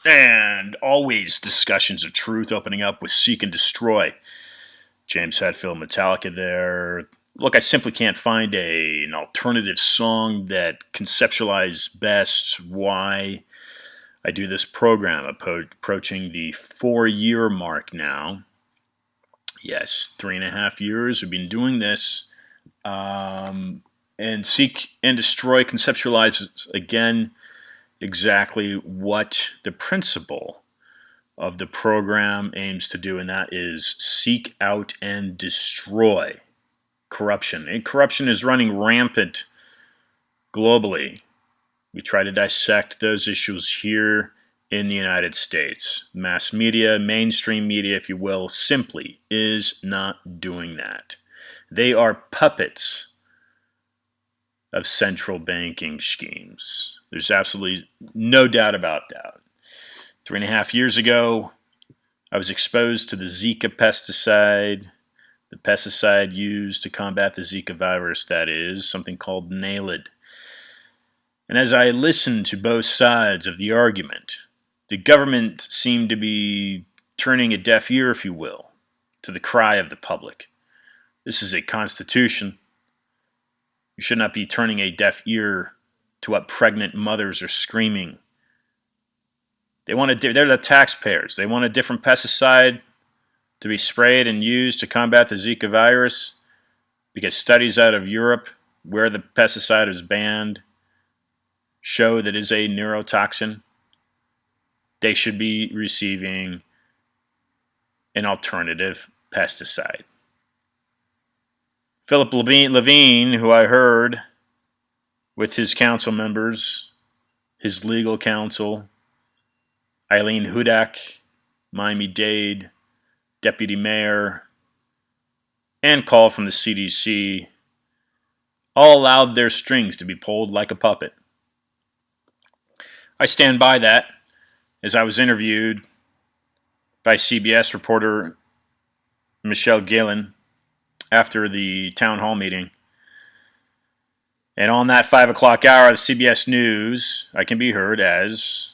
And always discussions of truth, opening up with Seek and Destroy. James Hetfield, Metallica there. Look, I simply can't find an alternative song that conceptualizes best why I do this program, approaching the 4-year mark now. Yes, 3.5 years we've been doing this. And Seek and Destroy conceptualizes, again, exactly what the principle of the program aims to do, and that is seek out and destroy corruption. And corruption is running rampant globally. We try to dissect those issues here in the United States. Mass media, mainstream media, if you will, simply is not doing that. They are puppets of central banking schemes. There's absolutely no doubt about that. 3.5 years ago, I was exposed to the ZIKA pesticide, the pesticide used to combat the Zika virus, that is, something called NAILID. And as I listened to both sides of the argument, the government seemed to be turning a deaf ear, if you will, to the cry of the public. This is a constitution. You should not be turning a deaf ear to what pregnant mothers are screaming. They're the taxpayers. They want a different pesticide to be sprayed and used to combat the Zika virus because studies out of Europe where the pesticide is banned show that it is a neurotoxin. They should be receiving an alternative pesticide. Philip Levine, who I heard with his council members, his legal counsel, Eileen Hudak, Miami-Dade, deputy mayor, and call from the CDC, all allowed their strings to be pulled like a puppet. I stand by that, as I was interviewed by CBS reporter Michelle Gillen after the town hall meeting. And on that 5 o'clock hour of CBS News, I can be heard as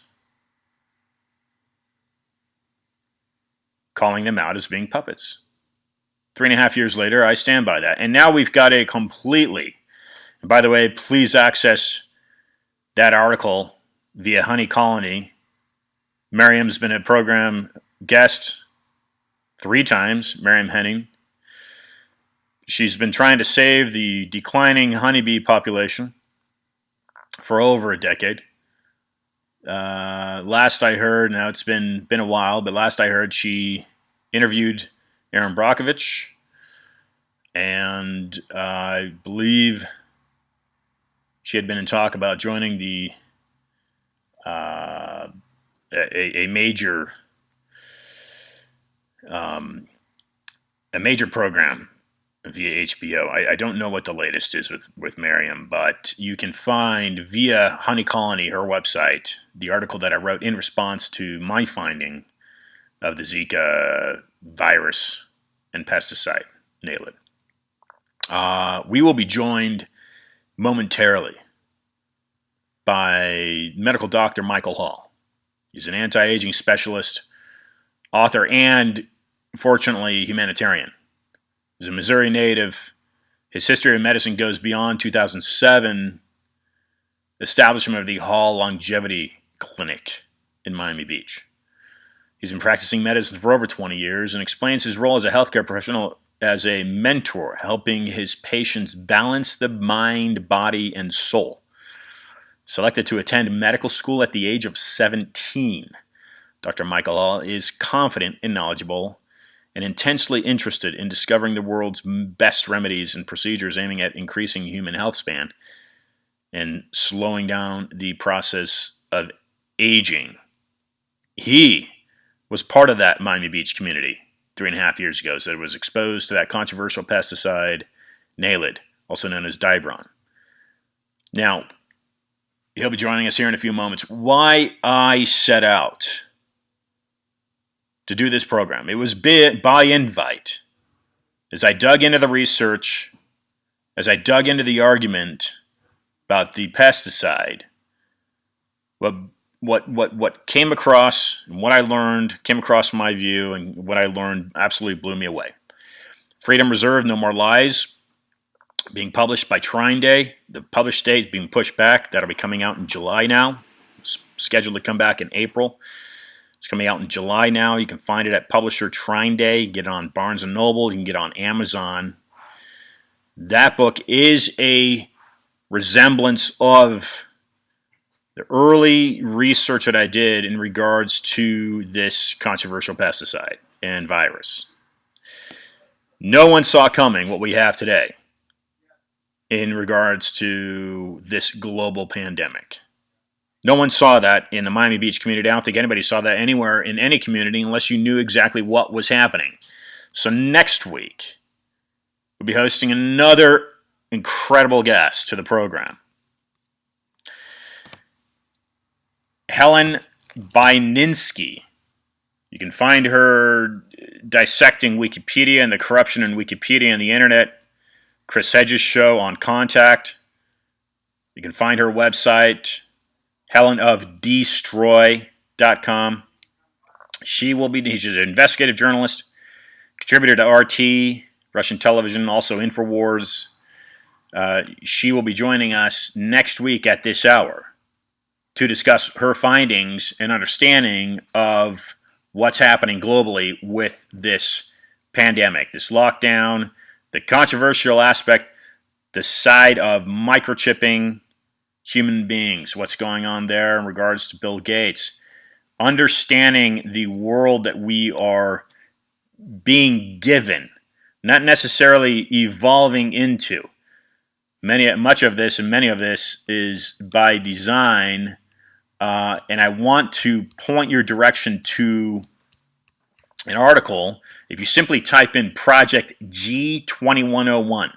calling them out as being puppets. 3.5 years later, I stand by that. And now we've got a completely, and by the way, please access that article via Honey Colony. Miriam's been a program guest 3 times, Miriam Henning. She's been trying to save the declining honeybee population for over a decade. Last I heard, now it's been a while, but last I heard she interviewed Aaron Brockovich, and I believe she had been in talk about joining the a major program via HBO. I don't know what the latest is with Miriam, but you can find via Honey Colony, her website, the article that I wrote in response to my finding of the Zika virus and pesticide, NAILID. We will be joined momentarily by medical doctor Michael Hall. He's an anti-aging specialist, author, and, fortunately, humanitarian. He's a Missouri native. His history of medicine goes beyond 2007 establishment of the Hall Longevity Clinic in Miami Beach. He's been practicing medicine for over 20 years and explains his role as a healthcare professional as a mentor, helping his patients balance the mind, body, and soul. Selected to attend medical school at the age of 17. Dr. Michael Hall is confident and knowledgeable and intensely interested in discovering the world's best remedies and procedures aiming at increasing human health span and slowing down the process of aging. He was part of that Miami Beach community 3.5 years ago that was exposed to that controversial pesticide, Naled, also known as Dibron. Now, he'll be joining us here in a few moments. Why I set out to do this program. It was by invite. As I dug into the research, as I dug into the argument about the pesticide, what came across and what I learned came across my view, and what I learned absolutely blew me away. Freedom Reserve, No More Lies, being published by Trine Day. The published date is being pushed back. That'll be coming out in July now. It's scheduled to come back in April. It's coming out in July now. You can find it at publisher Trine Day. You can get it on Barnes & Noble. You can get it on Amazon. That book is a resemblance of the early research that I did in regards to this controversial pesticide and virus. No one saw coming what we have today in regards to this global pandemic. No one saw that in the Miami Beach community. I don't think anybody saw that anywhere in any community unless you knew exactly what was happening. So next week, we'll be hosting another incredible guest to the program. Helen Byninski. You can find her dissecting Wikipedia and the corruption in Wikipedia and the internet. Chris Hedges' show on Contact. You can find her website, helenofdestroy.com. She's an investigative journalist, contributor to RT, Russian television, also InfoWars. She will be joining us next week at this hour to discuss her findings and understanding of what's happening globally with this pandemic, this lockdown, the controversial aspect, the side of microchipping human beings, what's going on there in regards to Bill Gates, understanding the world that we are being given, not necessarily evolving into. Much of this is by design, and I want to point your direction to an article. If you simply type in Project G2101,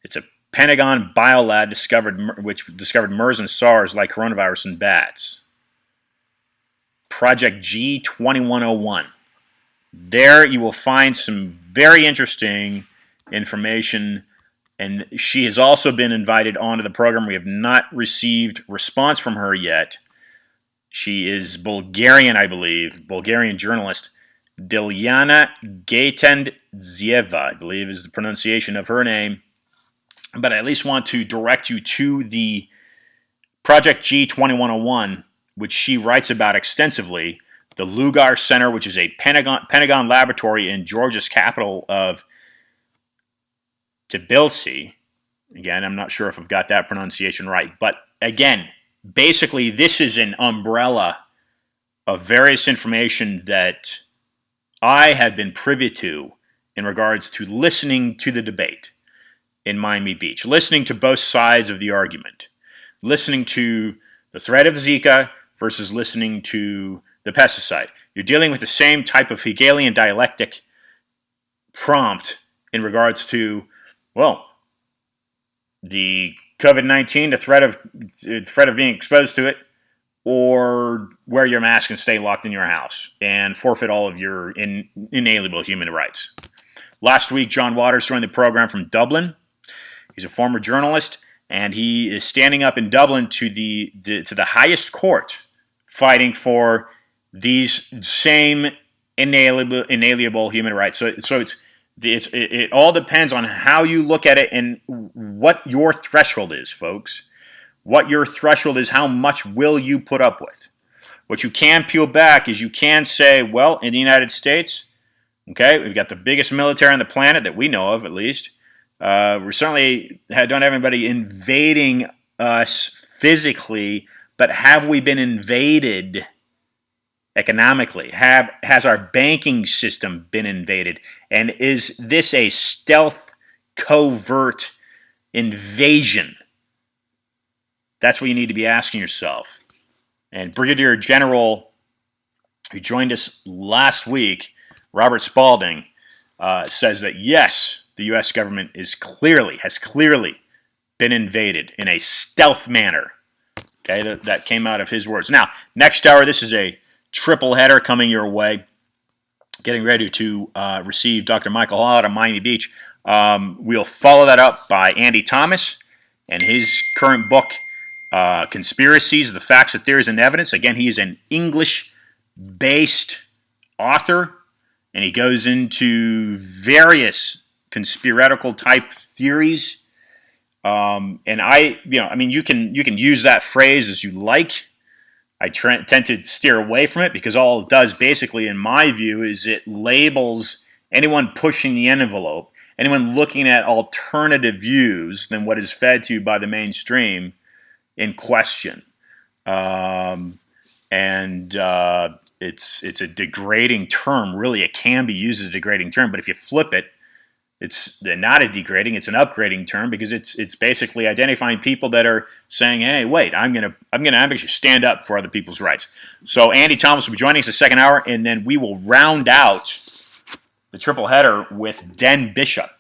it's a Pentagon biolab which discovered MERS and SARS like coronavirus in bats. Project G2101. There you will find some very interesting information, and she has also been invited onto the program. We have not received response from her yet. She is Bulgarian, I believe, Bulgarian journalist. Dilyana Gatendzieva, I believe is the pronunciation of her name. But I at least want to direct you to the Project G2101, which she writes about extensively. The Lugar Center, which is a Pentagon laboratory in Georgia's capital of Tbilisi. Again, I'm not sure if I've got that pronunciation right. But again, basically, this is an umbrella of various information that I have been privy to in regards to listening to the debate in Miami Beach, listening to both sides of the argument, listening to the threat of Zika versus listening to the pesticide. You're dealing with the same type of Hegelian dialectic prompt in regards to, well, the COVID-19, the threat of being exposed to it, or wear your mask and stay locked in your house and forfeit all of your inalienable human rights. Last week, John Waters joined the program from Dublin. He's a former journalist, and he is standing up in Dublin to the highest court, fighting for these same inalienable human rights. So it all depends on how you look at it and what your threshold is, folks. What your threshold is, how much will you put up with? What you can peel back is you can say, well, in the United States, okay, we've got the biggest military on the planet that we know of, at least. We certainly don't have anybody invading us physically, but have we been invaded economically? Has our banking system been invaded? And is this a stealth, covert invasion? That's what you need to be asking yourself. And Brigadier General, who joined us last week, Robert Spalding, says that yes, the U.S. government has clearly been invaded in a stealth manner. Okay, that came out of his words. Now, next hour, this is a triple header coming your way. Getting ready to receive Dr. Michael Hall out of Miami Beach. We'll follow that up by Andy Thomas and his current book, Conspiracies, the Facts, the Theories, and Evidence. Again, he is an English-based author, and he goes into various conspiratical type theories. And you can use that phrase as you like. I tend to steer away from it because all it does, basically, in my view, is it labels anyone pushing the envelope, anyone looking at alternative views than what is fed to you by the mainstream in question. It's a degrading term. Really, it can be used as a degrading term, but if you flip it, it's not a degrading, it's an upgrading term, because it's basically identifying people that are saying, hey, wait, I'm gonna actually stand up for other people's rights. So Andy Thomas will be joining us the second hour, and then we will round out the triple header with Den Bishop.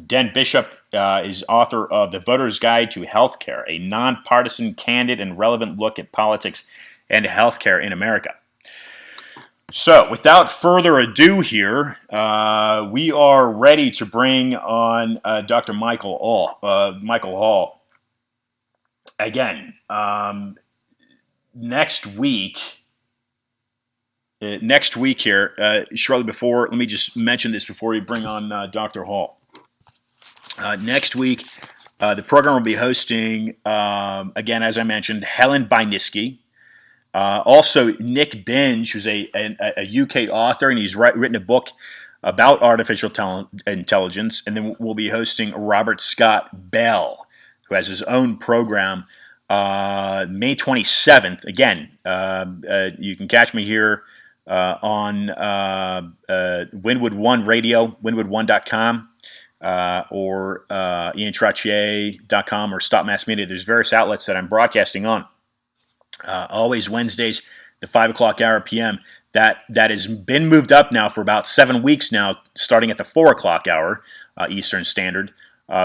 Den Bishop is author of The Voter's Guide to Healthcare, a nonpartisan, candid, and relevant look at politics and healthcare in America. So, without further ado here, we are ready to bring on Dr. Michael Hall. Again, next week here, shortly before, let me just mention this before we bring on Dr. Hall. Next week, the program will be hosting, again, as I mentioned, Helen Bajnitsky. Also, Nick Binge, who's a UK author, and he's written a book about artificial intelligence. And then we'll be hosting Robert Scott Bell, who has his own program, May 27th. Again, you can catch me here on Wynwood One Radio, wynwood1.com, or iantrottier.com or Stop Mass Media. There's various outlets that I'm broadcasting on. Always Wednesdays, the 5 o'clock hour p.m. That has been moved up now for about 7 weeks now, starting at the 4 o'clock hour Eastern Standard,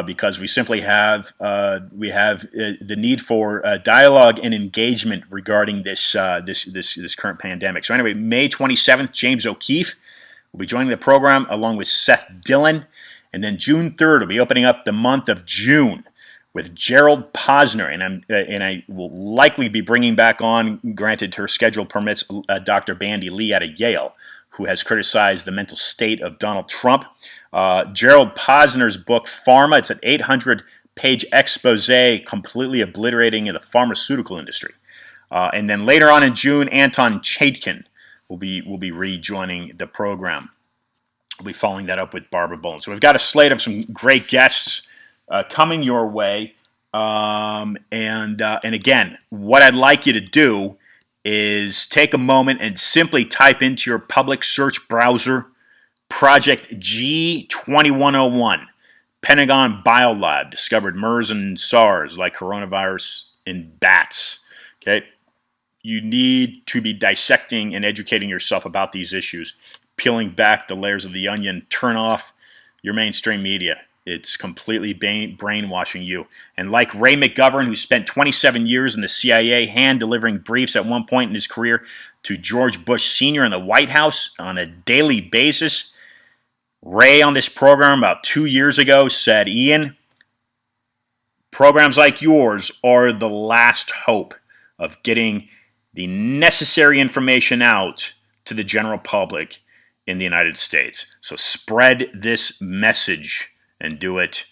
because we simply have the need for dialogue and engagement regarding this current pandemic. So anyway, May 27th, James O'Keefe will be joining the program along with Seth Dillon, and then June 3rd will be opening up the month of June with Gerald Posner, and I will likely be bringing back on, granted her schedule permits, Dr. Bandy Lee out of Yale, who has criticized the mental state of Donald Trump. Gerald Posner's book, Pharma, it's an 800-page expose completely obliterating the pharmaceutical industry. And then later on in June, Anton Chaikin will be rejoining the program. We'll be following that up with Barbara Bowen. So we've got a slate of some great guests coming your way, and again, what I'd like you to do is take a moment and simply type into your public search browser Project G2101. Pentagon Biolab discovered MERS and SARS like coronavirus in bats. Okay, you need to be dissecting and educating yourself about these issues, peeling back the layers of the onion. Turn off your mainstream media. It's completely brainwashing you. And like Ray McGovern, who spent 27 years in the CIA, hand-delivering briefs at one point in his career to George Bush Sr. in the White House on a daily basis, Ray on this program about 2 years ago said, Ian, programs like yours are the last hope of getting the necessary information out to the general public in the United States. So spread this message and do it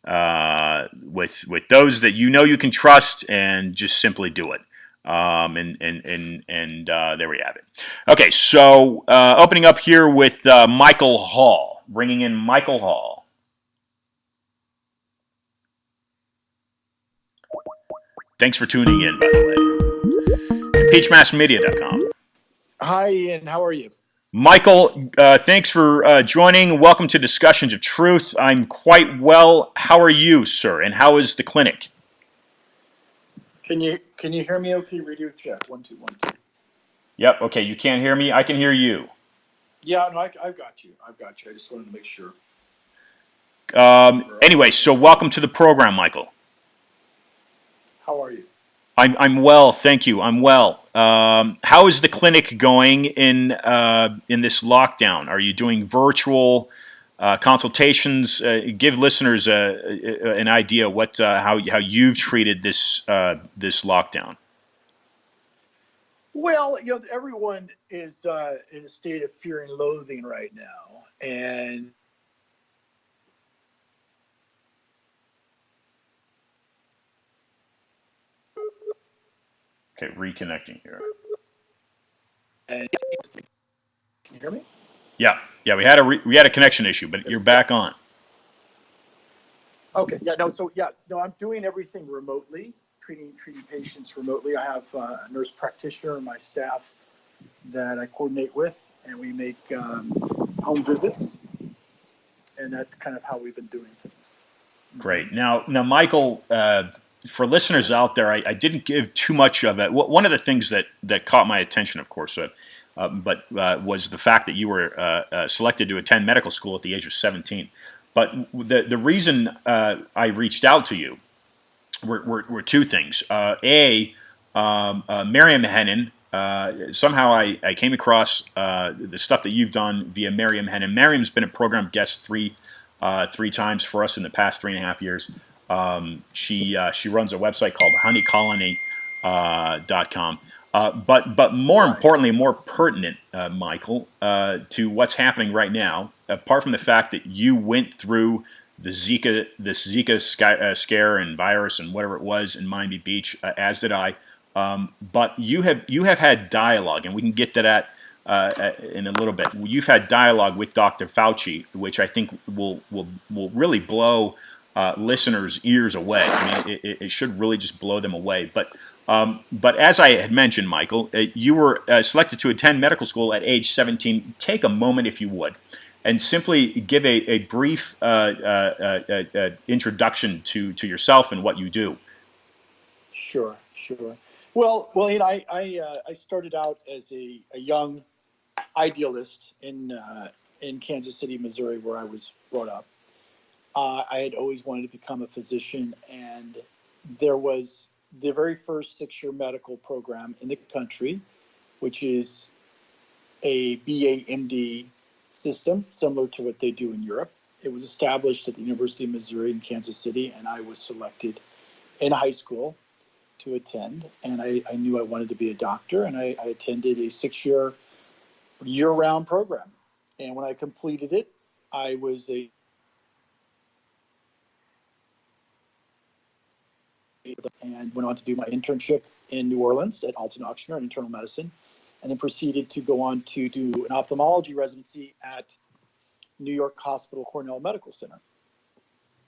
with those that you know you can trust, and just simply do it. And there we have it. Okay, so opening up here with Michael Hall, bringing in Michael Hall. Thanks for tuning in, by the way. Impeachmassmedia.com. Hi, Ian. How are you? Michael, thanks for joining. Welcome to Discussions of Truth. I'm quite well. How are you, sir? And how is the clinic? Can you hear me? Okay, radio check. 1 2 1 2. Yep. Okay. You can't hear me. I can hear you. Yeah, no, I've got you. I've got you. I just wanted to make sure we're Anyway, all so okay. welcome to the program, Michael. How are you? I'm well, thank you. I'm well. How is the clinic going in this lockdown? Are you doing virtual consultations? Give listeners an idea what how you've treated this lockdown. Well, everyone is in a state of fear and loathing right now, and Okay, reconnecting here. can you hear me? Yeah, yeah. We had a connection issue, but you're back on. Okay. Yeah. No. So yeah. No. I'm doing everything remotely, treating patients remotely. I have a nurse practitioner on my staff that I coordinate with, and we make home visits, and that's kind of how we've been doing things. Mm-hmm. Great. Now, Michael, for listeners out there, I didn't give too much of it. One of the things that caught my attention, of course, was the fact that you were selected to attend medical school at the age of 17. But the reason I reached out to you were two things. Miriam Hennon. Somehow I came across the stuff that you've done via Miriam Hennon. Miriam's been a program guest three times for us in the past 3.5 years. She runs a website called honeycolony.com. But more Right. importantly, more pertinent, Michael, to what's happening right now, apart from the fact that you went through this Zika scare and virus and whatever it was in Miami Beach, as did I. But you have had dialogue, and we can get to that in a little bit. You've had dialogue with Dr. Fauci, which I think will really blow listeners' ears away. I mean, it should really just blow them away. But as I had mentioned, Michael, you were selected to attend medical school at age 17. Take a moment, if you would, and simply give a brief introduction to yourself and what you do. Sure, sure. Well, I started out as a young idealist in Kansas City, Missouri, where I was brought up. I had always wanted to become a physician, and there was the very first 6 year medical program in the country, which is a BA/MD system similar to what they do in Europe. It was established at the University of Missouri in Kansas City, and I was selected in high school to attend. And I knew I wanted to be a doctor, and I attended a 6 year round program. And when I completed it, I was a and went on to do my internship in New Orleans at Alton Ochsner in internal medicine, and then proceeded to go on to do an ophthalmology residency at New York Hospital Cornell Medical Center,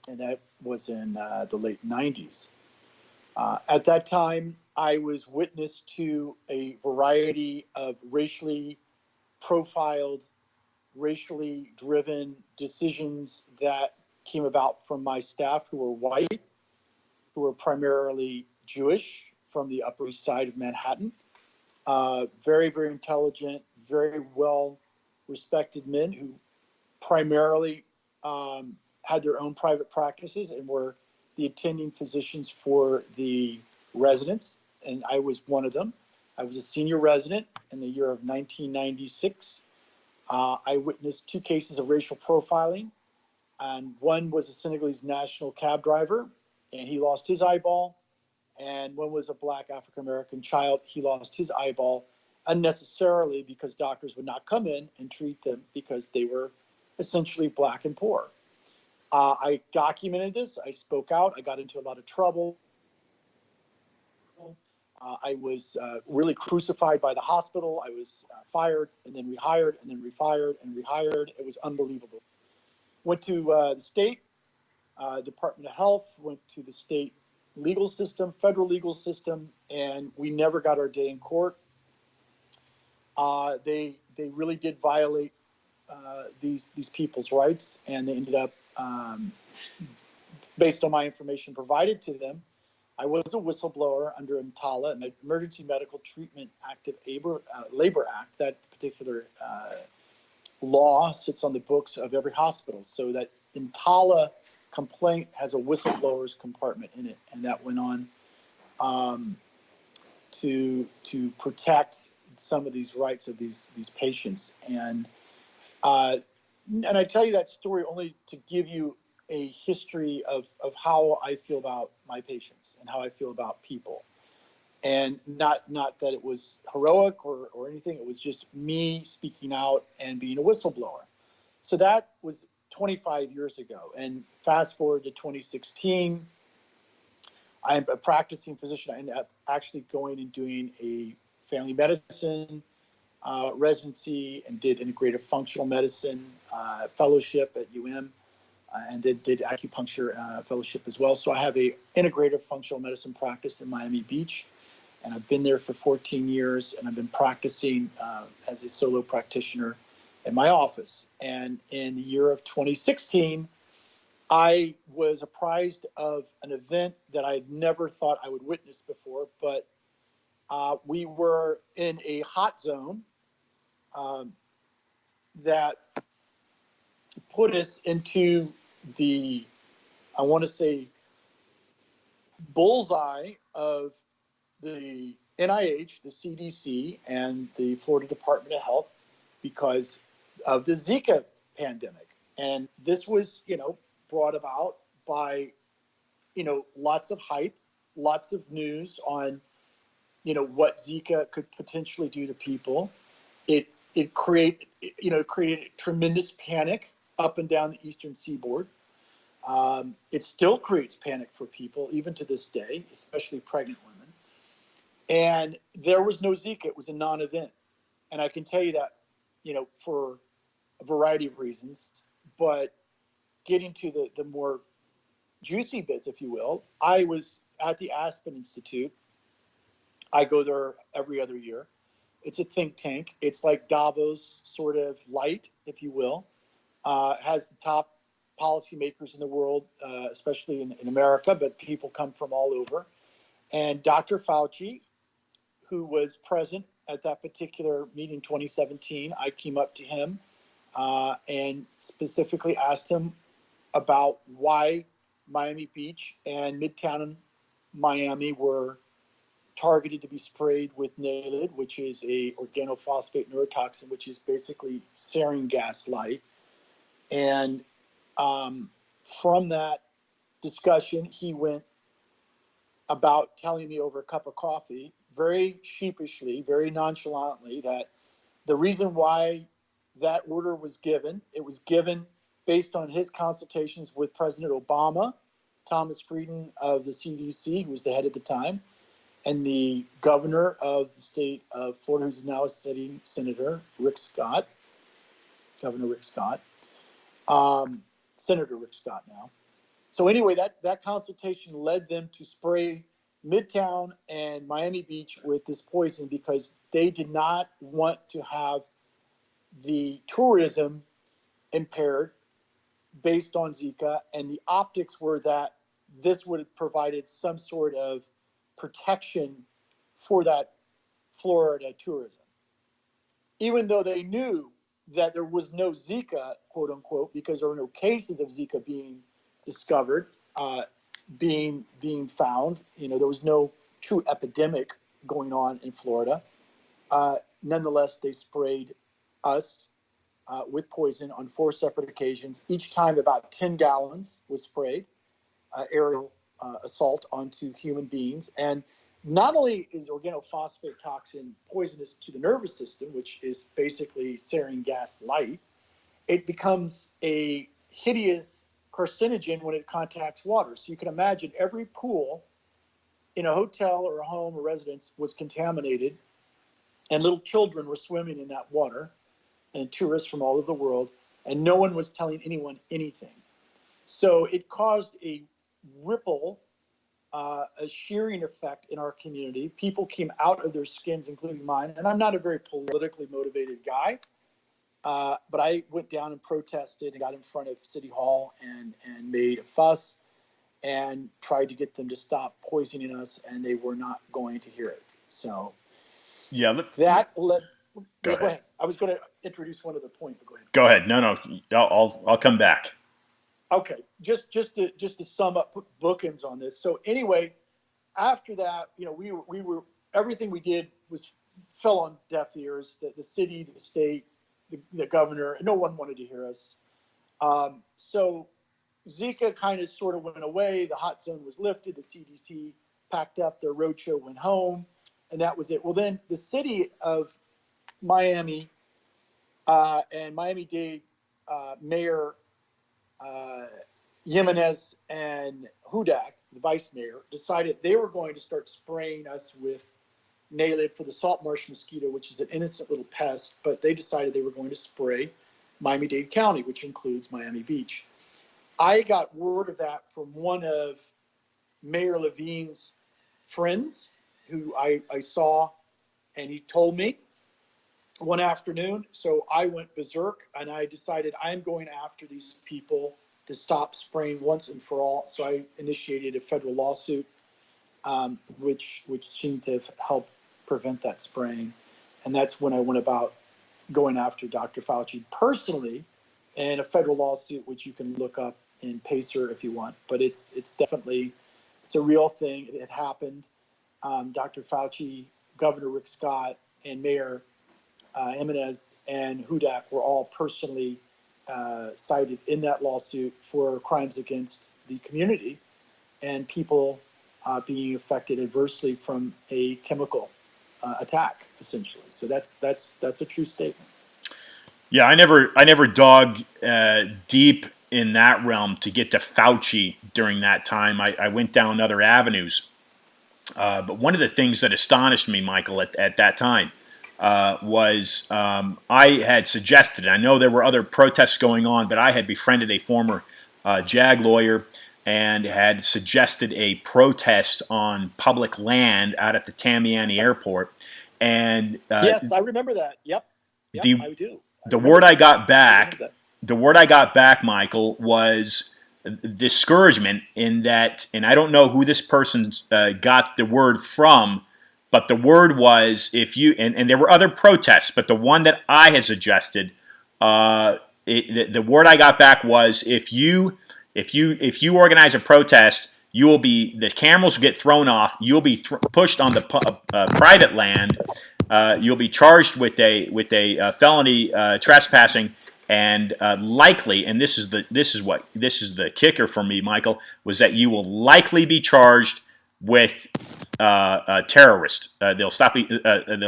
and that was in the late 90s. At that time, I was witness to a variety of racially profiled, racially driven decisions that came about from my staff who were white, who were primarily Jewish from the Upper East Side of Manhattan. Very, very intelligent, very well respected men who primarily had their own private practices and were the attending physicians for the residents. And I was one of them. I was a senior resident in the year of 1996. I witnessed two cases of racial profiling, and one was a Senegalese national cab driver, and he lost his eyeball. And one was a black African American child. He lost his eyeball unnecessarily because doctors would not come in and treat them because they were essentially black and poor. I documented this. I spoke out. I got into a lot of trouble. I was really crucified by the hospital. I was fired and then rehired and then refired and rehired. It was unbelievable. Went to the state Department of Health, went to the state legal system, federal legal system, and we never got our day in court. They really did violate these people's rights, and they ended up, based on my information provided to them, I was a whistleblower under EMTALA, an Emergency Medical Treatment Active Labor Act. That particular law sits on the books of every hospital, so that EMTALA complaint has a whistleblowers compartment in it, and that went on to protect some of these rights of these patients. And I tell you that story only to give you a history of how I feel about my patients and how I feel about people. And not that it was heroic or anything, it was just me speaking out and being a whistleblower. So that was 25 years ago. And fast forward to 2016, I'm a practicing physician. I ended up actually going and doing a family medicine residency and did integrative functional medicine fellowship at UM, and did acupuncture fellowship as well. So I have a integrative functional medicine practice in Miami Beach, and I've been there for 14 years, and I've been practicing as a solo practitioner in my office. And in the year of 2016, I was apprised of an event that I had never thought I would witness before, but we were in a hot zone that put us into the, I want to say, bullseye of the NIH, the CDC, and the Florida Department of Health because of the ZIKA pandemic. And this was, brought about by, lots of hype, lots of news on, what ZIKA could potentially do to people. It created tremendous panic up and down the eastern seaboard. It still creates panic for people, even to this day, especially pregnant women. And there was no ZIKA. It was a non-event. And I can tell you that, for a variety of reasons. But getting to the more juicy bits, if you will, I was at the Aspen Institute. I go there every other year. It's a think tank. It's like Davos sort of light, if you will. Has the top policymakers in the world, especially in America, but people come from all over. And Dr. Fauci, who was present at that particular meeting 2017, I came up to him and specifically asked him about why Miami Beach and Midtown Miami were targeted to be sprayed with NALED, which is a organophosphate neurotoxin, which is basically sarin gas light. And from that discussion, he went about telling me over a cup of coffee, very sheepishly, very nonchalantly, that the reason why that order was given, it was given based on his consultations with President Obama, Thomas Frieden of the CDC, who was the head at the time, and the governor of the state of Florida, who's now a sitting senator, Governor Rick Scott, Senator Rick Scott now. So anyway, that consultation led them to spray Midtown and Miami Beach with this poison because they did not want to have the tourism impaired based on ZIKA, and the optics were that this would have provided some sort of protection for that Florida tourism. Even though they knew that there was no ZIKA, quote unquote, because there were no cases of ZIKA being discovered, being found. There was no true epidemic going on in Florida. Nonetheless, they sprayed us with poison on 4 separate occasions. Each time about 10 gallons was sprayed, aerial assault onto human beings. And not only is organophosphate toxin poisonous to the nervous system, which is basically sarin gas light, it becomes a hideous carcinogen when it contacts water. So you can imagine every pool in a hotel or a home or residence was contaminated, and little children were swimming in that water, and tourists from all over the world, and no one was telling anyone anything. So it caused a ripple a shearing effect in our community. People came out of their skins, including mine. And I'm not a very politically motivated guy, but I went down and protested and got in front of City Hall and made a fuss and tried to get them to stop poisoning us, and they were not going to hear it. So Yeah. that let Go yeah, ahead. go ahead. I was going to introduce one other point, but go ahead. Go ahead. No. I'll come back. Okay, just to sum up, put bookends on this. So anyway, after that, we were everything we did was fell on deaf ears. The city, the state, the governor, no one wanted to hear us. So ZIKA kind of sort of went away. The hot zone was lifted. The CDC packed up their roadshow, went home, and that was it. Well, then the city of Miami and Miami-Dade Mayor Jimenez and Hudak, the vice mayor, decided they were going to start spraying us with Nalid for the salt marsh mosquito, which is an innocent little pest, but they decided they were going to spray Miami-Dade County, which includes Miami Beach. I got word of that from one of Mayor Levine's friends who I saw, and he told me one afternoon. So I went berserk and I decided I'm going after these people to stop spraying once and for all. So I initiated a federal lawsuit, which seemed to help prevent that spraying. And that's when I went about going after Dr. Fauci personally in a federal lawsuit, which you can look up in Pacer if you want. But it's definitely, it's a real thing. It happened. Dr. Fauci, Governor Rick Scott, and Mayor Jimenez and Hudak were all personally cited in that lawsuit for crimes against the community and people being affected adversely from a chemical attack, essentially. So that's a true statement. Yeah, I never dug deep in that realm to get to Fauci during that time. I went down other avenues. But one of the things that astonished me, Michael, at that time was I had suggested, I know there were other protests going on, but I had befriended a former JAG lawyer and had suggested a protest on public land out at the Tamiami airport. And yes, I remember that. Yep, I do. The word I got back, Michael, was discouragement in that, and I don't know who this person got the word from, but the word was if you, and there were other protests, but the one that I had suggested, the word I got back was if you organize a protest, the cameras will get thrown off, you'll be pushed on the private land. You'll be charged with a felony trespassing, and likely, and this is the kicker for me, Michael, was that you will likely be charged with a terrorist. They'll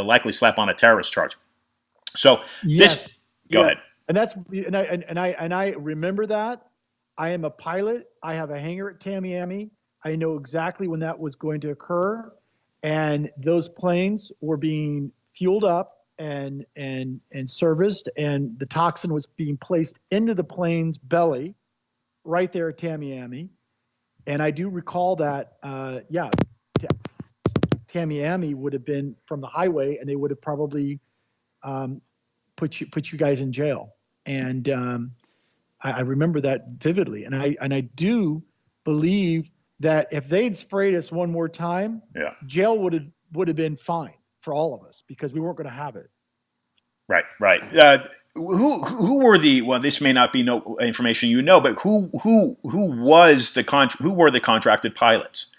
likely slap on a terrorist charge. So yes, go ahead. And I remember that. I am a pilot. I have a hangar at Tamiami. I know exactly when that was going to occur. And those planes were being fueled up and serviced, and the toxin was being placed into the plane's belly right there at Tamiami. And I do recall that, Tamiami would have been from the highway, and they would have probably put you guys in jail. And I remember that vividly. And I do believe that if they'd sprayed us one more time, jail would have been fine for all of us because we weren't going to have it. Right. Who were the? Well, this may not be no information you know, but who was who were the contracted pilots?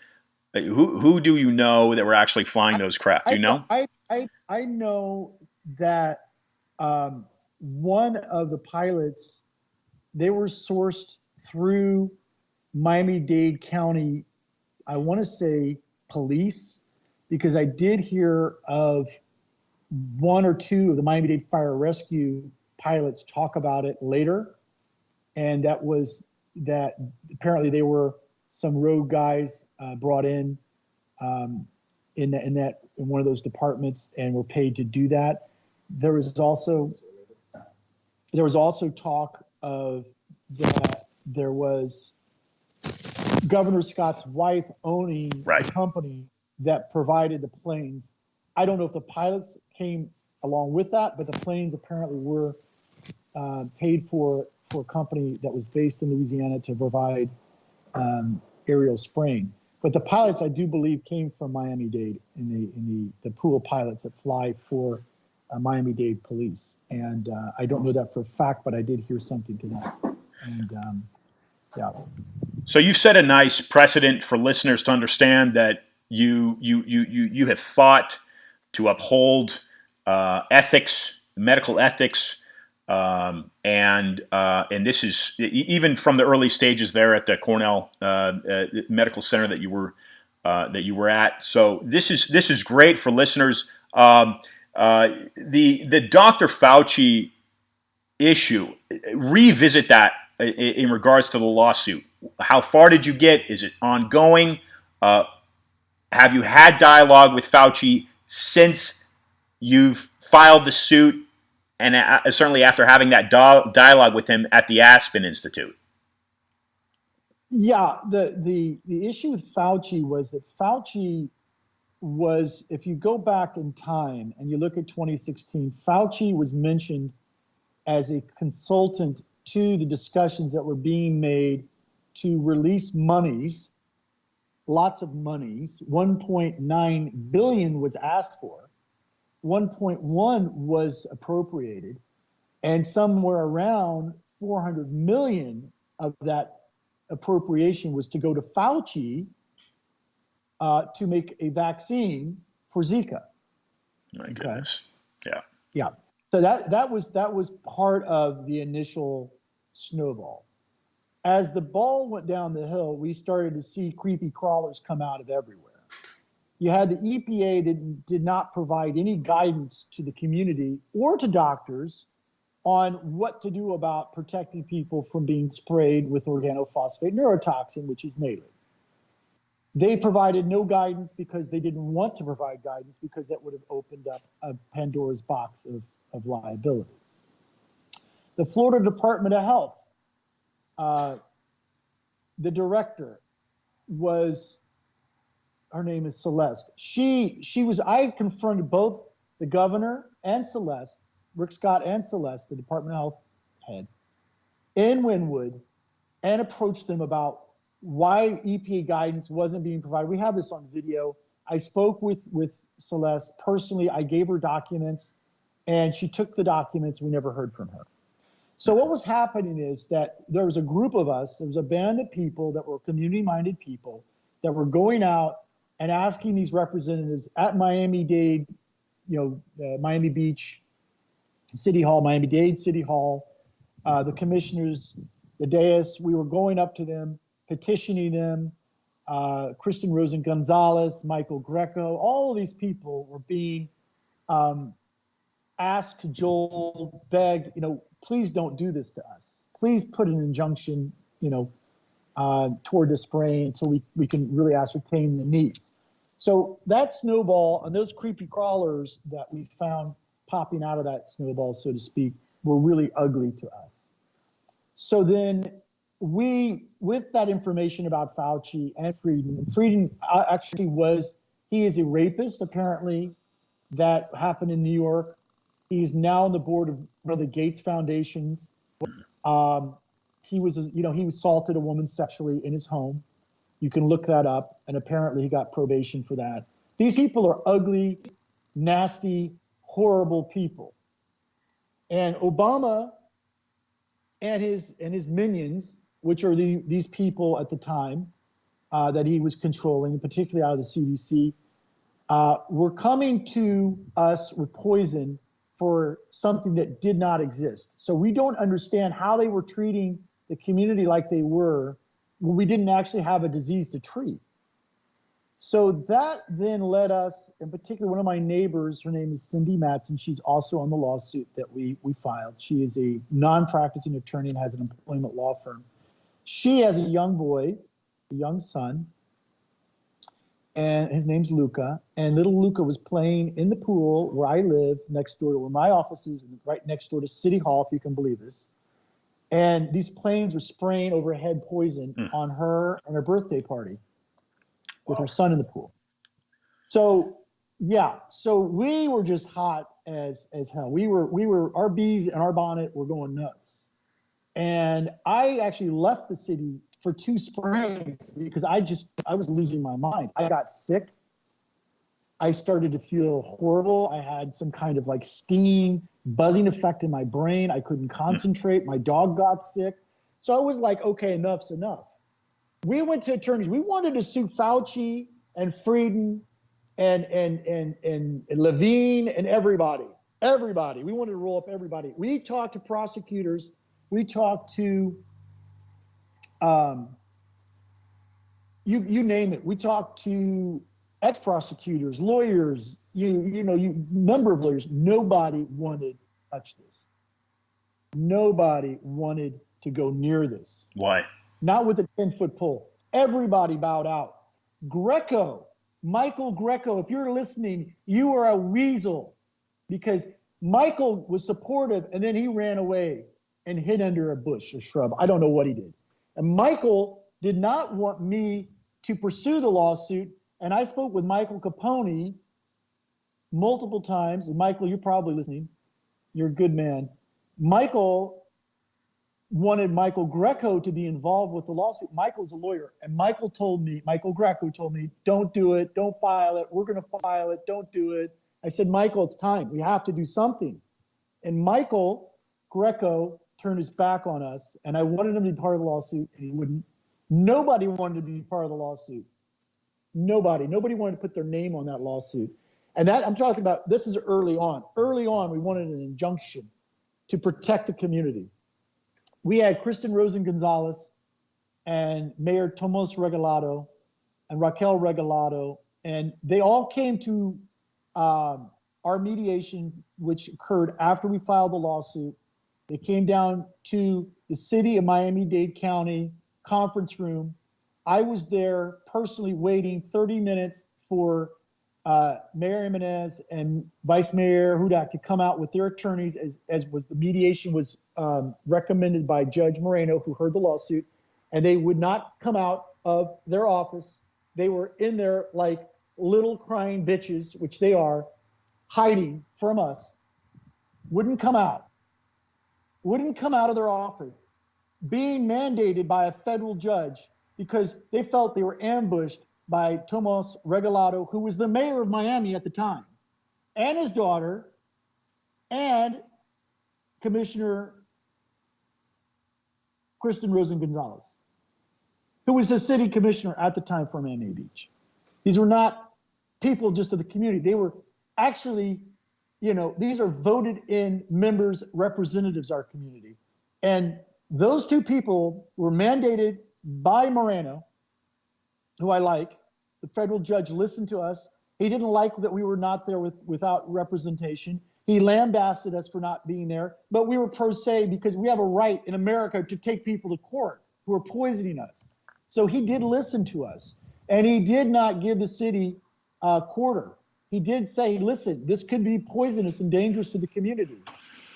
Who do you know that were actually flying those craft? Do you know? I know that one of the pilots, they were sourced through Miami-Dade County, I want to say police, because I did hear of one or two of the Miami-Dade Fire Rescue pilots talk about it later. And that was that apparently they were some rogue guys brought in one of those departments and were paid to do that. There was also talk of that there was Governor Scott's wife owning Right. the company that provided the planes. I don't know if the pilots came along with that, but the planes apparently were paid for a company that was based in Louisiana to provide aerial spraying. But the pilots, I do believe, came from Miami-Dade in the pool of pilots that fly for Miami-Dade police. And I don't know that for a fact, but I did hear something to that. And yeah. So you've set a nice precedent for listeners to understand that you have fought to uphold ethics, medical ethics, and this is even from the early stages there at the Cornell Medical Center that you were at. So this is great for listeners. The Dr. Fauci issue, revisit that in regards to the lawsuit. How far did you get? Is it ongoing? Have you had dialogue with Fauci since you've filed the suit, and certainly after having that dialogue with him at the Aspen Institute? Yeah, the issue with Fauci was that Fauci was, if you go back in time and you look at 2016, Fauci was mentioned as a consultant to the discussions that were being made to release monies, lots of monies. 1.9 billion was asked for, 1.1 was appropriated, and somewhere around 400 million of that appropriation was to go to Fauci to make a vaccine for ZIKA. My goodness. Yeah. Yeah. So that was part of the initial snowball. As the ball went down the hill, we started to see creepy crawlers come out of everywhere. You had the EPA that did not provide any guidance to the community or to doctors on what to do about protecting people from being sprayed with organophosphate neurotoxin, which is NALED. They provided no guidance because they didn't want to provide guidance, because that would have opened up a Pandora's box of liability. The Florida Department of Health, the director was, her name is Celeste. I confronted both the governor and Celeste, Rick Scott and Celeste, the Department of Health head, in Wynwood, and approached them about why EPA guidance wasn't being provided. We have this on video. I spoke with Celeste personally. I gave her documents, and she took the documents. We never heard from her. So what was happening is that there was a group of us, there was a band of people that were community-minded people that were going out and asking these representatives at Miami-Dade, Miami Beach City Hall, Miami-Dade City Hall, the commissioners, the dais, we were going up to them, petitioning them, Kristen Rosen Gonzalez, Michael Greco, all of these people were being asked, cajoled, begged, please don't do this to us. Please put an injunction, toward the spraying so we can really ascertain the needs. So that snowball and those creepy crawlers that we found popping out of that snowball, so to speak, were really ugly to us. So then with that information about Fauci and Frieden actually he is a rapist, apparently. That happened in New York. He's now on the board of one of the Gates Foundations. He assaulted a woman sexually in his home. You can look that up, and apparently he got probation for that. These people are ugly, nasty, horrible people. And Obama and his minions, which are these people at the time that he was controlling, particularly out of the CDC, were coming to us with poison for something that did not exist. So we don't understand how they were treating the community like they were when we didn't actually have a disease to treat. So that then led us, in particular, one of my neighbors, her name is Cindy Matson. She's also on the lawsuit that we filed. She is a non-practicing attorney and has an employment law firm. She has a young boy, a young son, and his name's Luca. And little Luca was playing in the pool where I live, next door to where my office is, and right next door to City Hall, if you can believe this. And these planes were spraying overhead poison on her and her birthday party with her son in the pool. So yeah, so we were just hot as hell. We were our bees and our bonnet were going nuts. And I actually left the city for 2 springs because I was losing my mind. I got sick. I started to feel horrible. I had some kind of like stinging, buzzing effect in my brain. I couldn't concentrate. My dog got sick. So I was like, okay, enough's enough. We went to attorneys. We wanted to sue Fauci and Frieden and Levine and everybody. Everybody. We wanted to roll up everybody. We talked to prosecutors. We talked to you name it. We talked to ex-prosecutors, lawyers, number of lawyers. Nobody wanted to touch this. Nobody wanted to go near this. Why? Not with a 10-foot pole. Everybody bowed out. Michael Greco, if you're listening, you are a weasel, because Michael was supportive and then he ran away and hid under a bush, a shrub. I don't know what he did. And Michael did not want me to pursue the lawsuit. And I spoke with Michael Capone multiple times. And Michael, you're probably listening. You're a good man. Michael wanted Michael Greco to be involved with the lawsuit. Michael's a lawyer. And Michael Greco told me, don't do it. Don't file it. We're going to file it. Don't do it. I said, Michael, it's time. We have to do something. And Michael Greco turned his back on us. And I wanted him to be part of the lawsuit, and he wouldn't. Nobody wanted to be part of the lawsuit. Nobody wanted to put their name on that lawsuit. And that I'm talking about, this is early on. Early on, we wanted an injunction to protect the community. We had Kristen Rosen Gonzalez and Mayor Tomas Regalado and Raquel Regalado, and they all came to our mediation, which occurred after we filed the lawsuit. They came down to the city of Miami-Dade County conference room. I was there personally waiting 30 minutes for Mayor Jimenez and Vice Mayor Hudak to come out with their attorneys, as was the mediation was recommended by Judge Moreno, who heard the lawsuit, and they would not come out of their office. They were in there like little crying bitches, which they are, hiding from us, wouldn't come out of their office, being mandated by a federal judge because they felt they were ambushed by Tomas Regalado, who was the mayor of Miami at the time, and his daughter, and Commissioner Kristen Rosen Gonzalez, who was the city commissioner at the time for Miami Beach. These were not people just of the community. They were actually, these are voted in members, representatives of our community. And those 2 people were mandated by Moreno, who I like. The federal judge listened to us. He didn't like that we were not there without representation. He lambasted us for not being there, but we were pro se because we have a right in America to take people to court who are poisoning us. So he did listen to us, and he did not give the city a quarter. He did say, listen, this could be poisonous and dangerous to the community.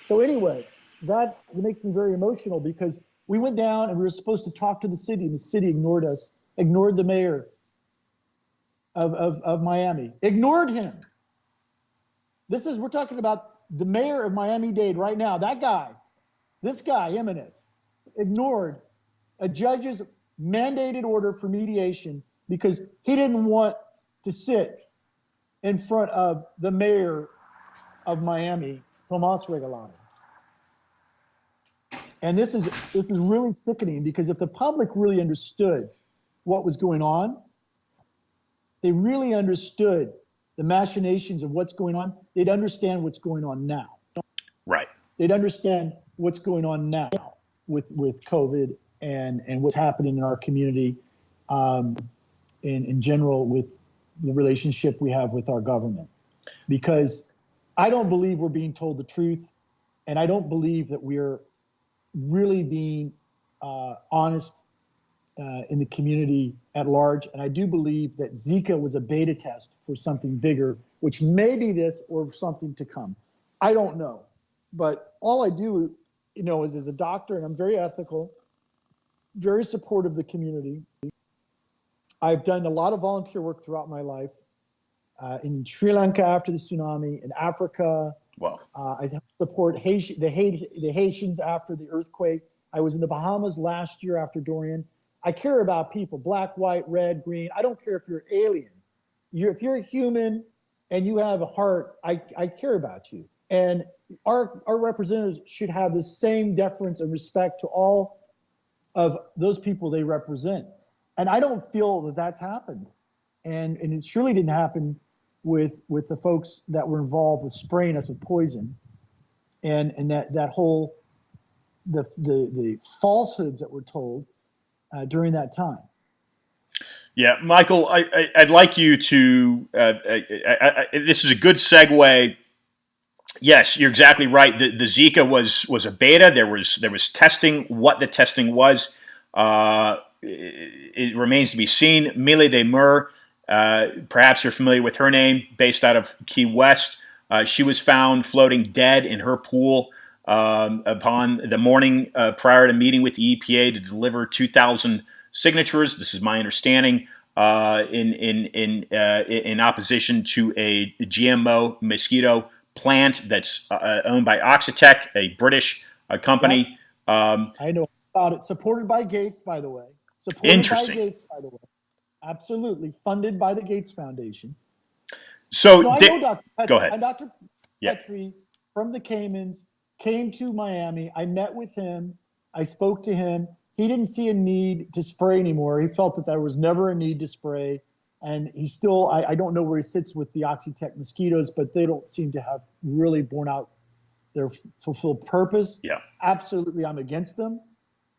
So anyway, that makes me very emotional because we went down and we were supposed to talk to the city, and the city ignored us, ignored the mayor of Miami, ignored him. We're talking about the mayor of Miami-Dade right now. This guy, Jimenez, ignored a judge's mandated order for mediation because he didn't want to sit in front of the mayor of Miami, Tomas Regalado. And this is really sickening because if the public really understood what was going on, they really understood the machinations of what's going on, they'd understand what's going on now. Right. They'd understand what's going on now with COVID and what's happening in our community, in general with the relationship we have with our government. Because I don't believe we're being told the truth, and I don't believe that we're really being honest in the community at large. And I do believe that ZIKA was a beta test for something bigger, which may be this or something to come. I don't know. But all I do as a doctor, and I'm very ethical, very supportive of the community. I've done a lot of volunteer work throughout my life in Sri Lanka after the tsunami, in Africa. Wow. I support the Haitians after the earthquake. I was in the Bahamas last year after Dorian. I care about people, black, white, red, green. I don't care if you're alien. If you're a human and you have a heart, I care about you. And our representatives should have the same deference and respect to all of those people they represent. And I don't feel that that's happened. And it surely didn't happen with the folks that were involved with spraying us with poison, and that whole the falsehoods that were told during that time. Yeah, Michael, I'd like you to. This is a good segue. Yes, you're exactly right. The ZIKA was a beta. There was testing. What the testing was, it remains to be seen. Mille de Mur, perhaps you're familiar with her name, based out of Key West. She was found floating dead in her pool upon the morning prior to meeting with the EPA to deliver 2,000 signatures. This is my understanding. In opposition to a GMO mosquito plant that's owned by Oxitec, a British company. Yep. I know about it. Supported by Gates, by the way. Interesting. By Gates, by the way. Absolutely. Funded by the Gates Foundation. So, I know Dr. Petrie. Go ahead. And Dr. Petrie from the Caymans came to Miami. I met with him. I spoke to him. He didn't see a need to spray anymore. He felt that there was never a need to spray. And he still, I don't know where he sits with the Oxitec mosquitoes, but they don't seem to have really borne out their fulfilled purpose. Yeah. Absolutely, I'm against them.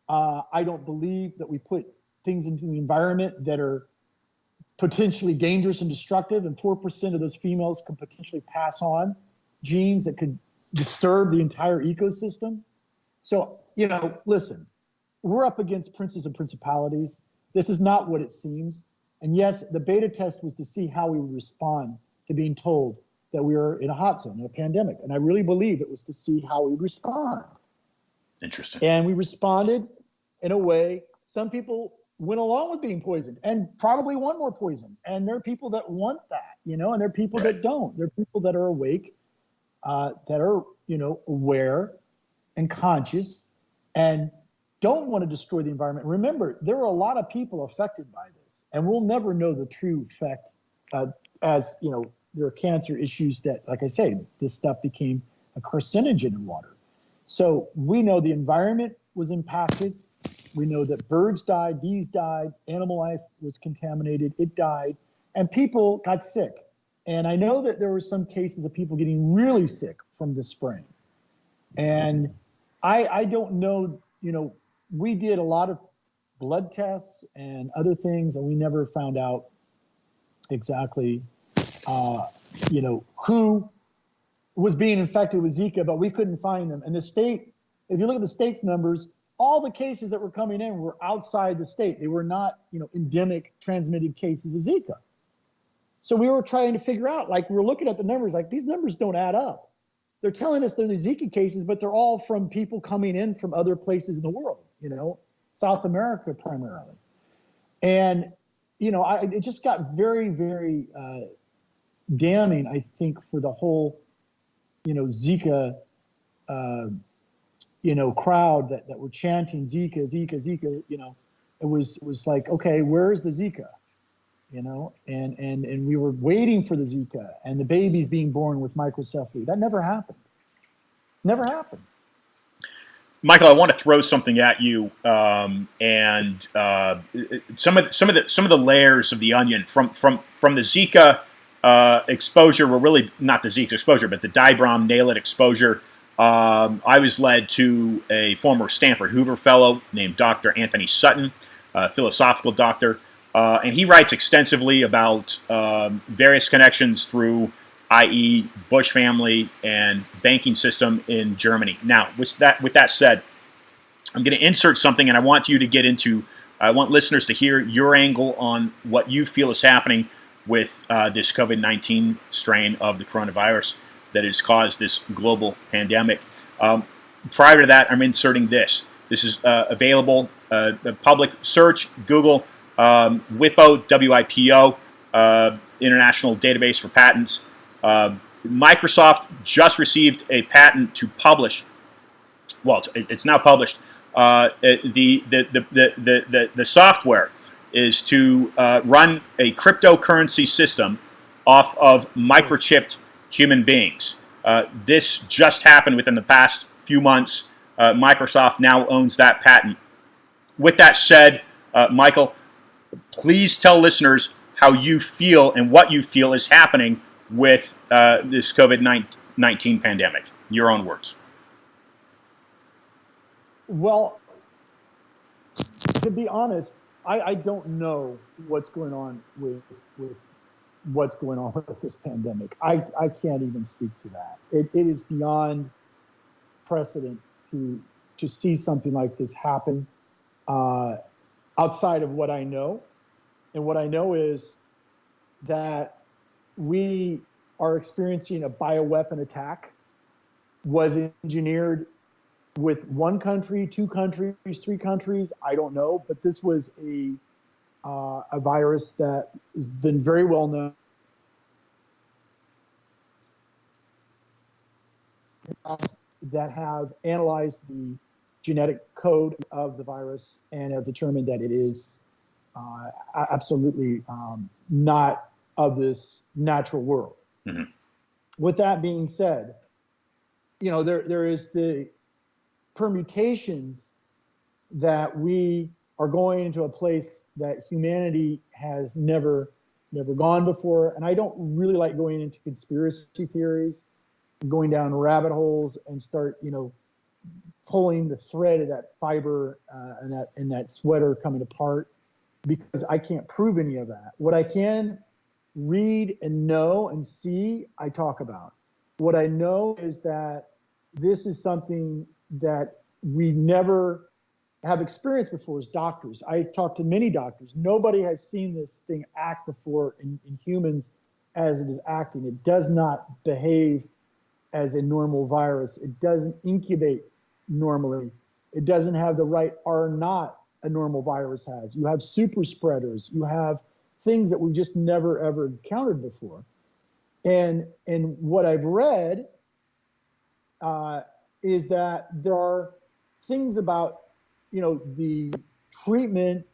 I don't believe that we put things into the environment that are potentially dangerous and destructive, and 4% of those females can potentially pass on genes that could disturb the entire ecosystem. So, listen, we're up against princes and principalities. This is not what it seems. And yes, the beta test was to see how we would respond to being told that we were in a hot zone, in a pandemic. And I really believe it was to see how we would respond. Interesting. And we responded in a way, some people went along with being poisoned and probably want more poison. And there are people that want that, and there are people that don't. There are people that are awake, that are, aware and conscious and don't want to destroy the environment. Remember, there are a lot of people affected by this, and we'll never know the true effect as, there are cancer issues that, like I say, this stuff became a carcinogen in water. So we know the environment was impacted. We know that birds died, bees died, animal life was contaminated, it died, and people got sick. And I know that there were some cases of people getting really sick from the spraying. And I don't know, we did a lot of blood tests and other things, and we never found out exactly, who was being infected with Zika, but we couldn't find them. And the state, if you look at the state's numbers, all the cases that were coming in were outside the state. They were not, endemic transmitted cases of Zika. So we were trying to figure out, we're looking at the numbers, these numbers don't add up. They're telling us they're the Zika cases, but they're all from people coming in from other places in the world, South America primarily. And, it just got very, very damning, I think, for the whole, Zika, crowd that were chanting Zika, Zika, Zika. It was like, okay, where's the Zika? And we were waiting for the Zika and the babies being born with microcephaly. That never happened. Never happened. Michael, I want to throw something at you, and some of the layers of the onion from the Zika exposure were really not the Zika exposure, but the dibrom nailed exposure. I was led to a former Stanford Hoover fellow named Dr. Anthony Sutton, a philosophical doctor, and he writes extensively about various connections through, i.e., Bush family and banking system in Germany. Now, with that said, I'm going to insert something, and I want you to get into. I want listeners to hear your angle on what you feel is happening with this COVID-19 strain of the coronavirus that has caused this global pandemic. prior to that, I'm inserting this. This is available, public search, Google, WIPO, WIPO, International Database for Patents. Microsoft just received a patent to publish. Well, it's now published. The software is to run a cryptocurrency system off of microchipped human beings. This just happened within the past few months. Microsoft now owns that patent. With that said, Michael, please tell listeners how you feel and what you feel is happening with this COVID-19 pandemic. Your own words. Well, to be honest, I don't know what's going on with what's going on with this pandemic. I can't even speak to that. It is beyond precedent to see something like this happen outside of what I know. And what I know is that we are experiencing a bioweapon attack, was engineered with one country, two countries, three countries, I don't know, but this was a virus that has been very well known. That have analyzed the genetic code of the virus and have determined that it is absolutely not of this natural world. Mm-hmm. With that being said, there is the permutations that we are going into a place that humanity has never gone before. And I don't really like going into conspiracy theories, going down rabbit holes and start, pulling the thread of that fiber and that sweater coming apart, because I can't prove any of that. What I can read and know and see, I talk about. What I know is that this is something that we never have experienced before as doctors. I talked to many doctors. Nobody has seen this thing act before in humans as it is acting. It does not behave as a normal virus. It doesn't incubate normally. It doesn't have the right R0 a normal virus has. You have super spreaders. You have things that we've just never, ever encountered before. And what I've read is that there are things about, the treatment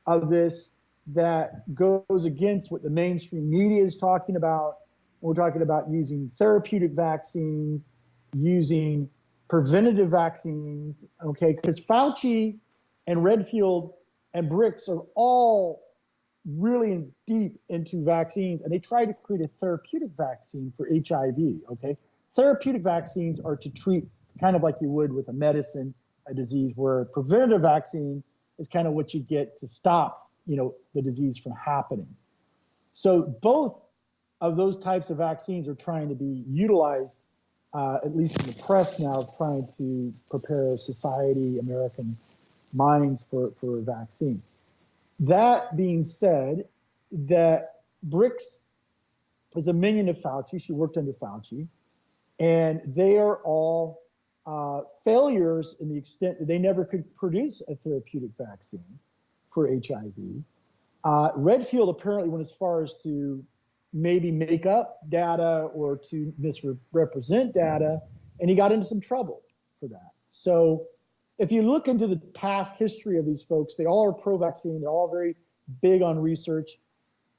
of this that goes against what the mainstream media is talking about. We're talking about using therapeutic vaccines, using preventative vaccines, okay? Because Fauci and Redfield and Bricks are all really deep into vaccines, and they try to create a therapeutic vaccine for HIV, okay? Therapeutic vaccines are to treat kind of like you would with a medicine, a disease, where a preventative vaccine is kind of what you get to stop, the disease from happening. So both of those types of vaccines are trying to be utilized, at least in the press now, trying to prepare society, American minds for a vaccine. That being said, that Bricks is a minion of Fauci. She worked under Fauci. And they are all failures in the extent that they never could produce a therapeutic vaccine for HIV. Redfield apparently went as far as to maybe make up data or to misrepresent data, and he got into some trouble for that. So if you look into the past history of these folks, they all are pro-vaccine. They're all very big on research.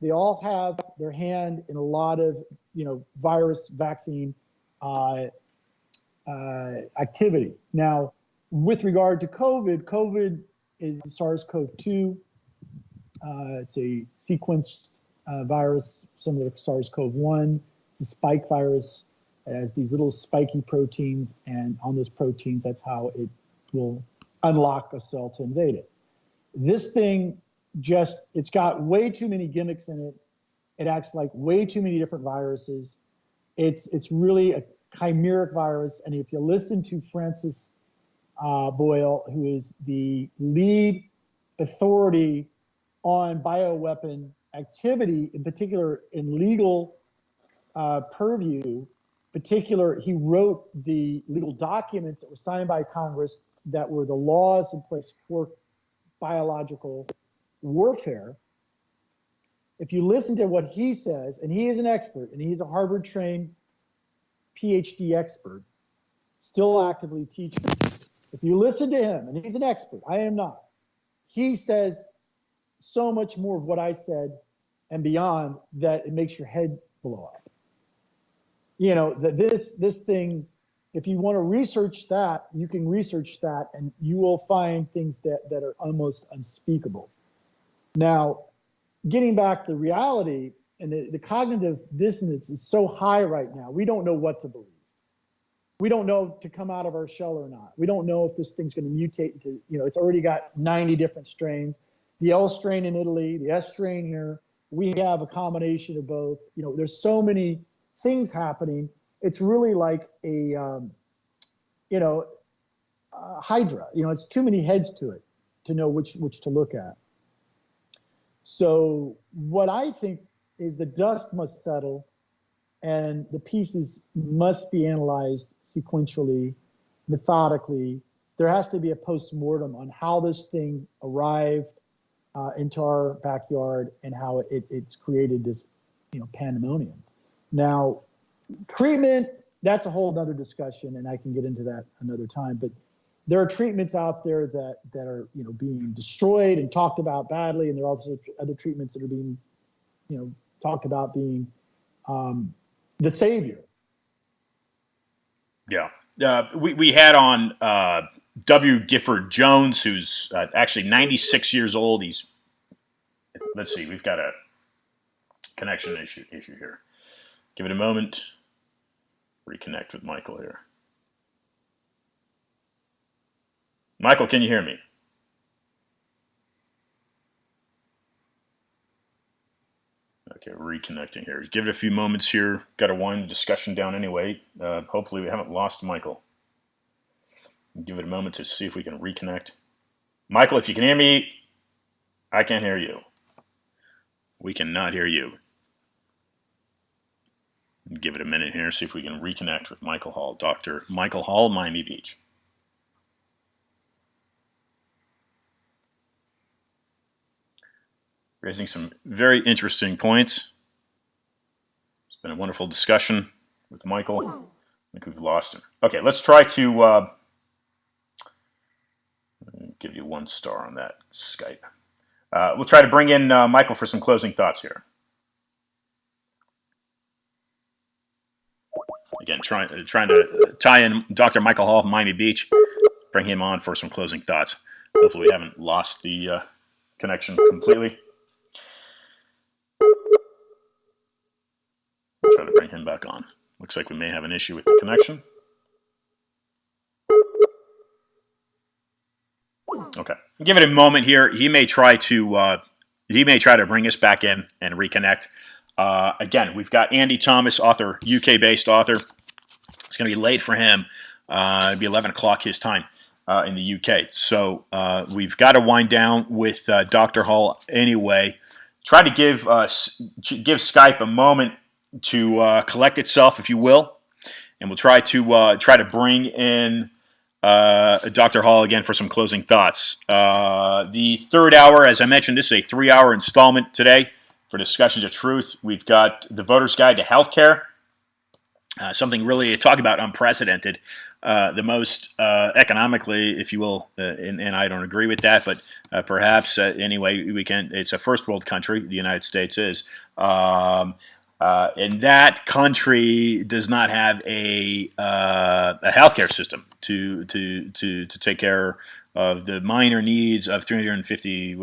They all have their hand in a lot of, virus vaccine activity. Now, with regard to COVID is SARS-CoV-2. It's a sequenced virus similar to SARS-CoV-1. It's a spike virus. It has these little spiky proteins, and on those proteins, that's how it will unlock a cell to invade it. This thing it's got way too many gimmicks in it. It acts like way too many different viruses. It's really a chimeric virus. And if you listen to Francis Boyle, who is the lead authority on bioweapon activity, in particular in legal purview, particular, he wrote the legal documents that were signed by Congress that were the laws in place for biological warfare. If you listen to what he says, and he is an expert, and he's a Harvard-trained PhD expert, still actively teaching. If you listen to him, and he's an expert, I am not, he says so much more of what I said and beyond that it makes your head blow up. You know, that this thing, if you want to research that, you can research that and you will find things that are almost unspeakable. Now, getting back to reality, and the cognitive dissonance is so high right now, we don't know what to believe. We don't know to come out of our shell or not. We don't know if this thing's going to mutate into, you know, it's already got 90 different strains. The L strain in Italy, the S strain here, we have a combination of both. You know, there's so many things happening. It's really like a, hydra. You know, it's too many heads to it to know which to look at. So what I think is the dust must settle and the pieces must be analyzed sequentially, methodically. There has to be a post-mortem on how this thing arrived into our backyard and how it's created this, you know, pandemonium. Now, treatment, that's a whole other discussion, and I can get into that another time. But there are treatments out there that are, you know, being destroyed and talked about badly, and there are also other treatments that are being, you know, talked about being the savior. Yeah. We had on W. Gifford Jones, who's actually 96 years old. Let's see, we've got a connection issue here. Give it a moment. Reconnect with Michael here. Michael, can you hear me? Okay, reconnecting here. Give it a few moments here. Got to wind the discussion down anyway. Hopefully we haven't lost Michael. Give it a moment to see if we can reconnect. Michael, if you can hear me, I can't hear you. We cannot hear you. Give it a minute here, see if we can reconnect with Michael Hall. Dr. Michael Hall, Miami Beach. Raising some very interesting points. It's been a wonderful discussion with Michael. I think we've lost him. Okay, let's try to give you 1 star on that Skype. We'll try to bring in Michael for some closing thoughts here. Again, trying to tie in Dr. Michael Hall, Miami Beach, bring him on for some closing thoughts. Hopefully we haven't lost the connection completely. We'll try to bring him back on. Looks like we may have an issue with the connection. Okay, give it a moment here. He may try to bring us back in and reconnect. Again, we've got Andy Thomas, author, UK-based author. It's going to be late for him. It'll be 11 o'clock his time in the UK. So we've got to wind down with Dr. Hall anyway. Try to give Skype a moment to collect itself, if you will, and we'll try to bring in Dr. Hall again for some closing thoughts. The third hour, as I mentioned, this is a 3-hour installment today for Discussions of Truth. We've got the Voter's Guide to Healthcare, something really to talk about unprecedented, the most economically, if you will, and I don't agree with that, but perhaps anyway, we can. It's a first world country, the United States is, and that country does not have a healthcare system to take care of the minor needs of 370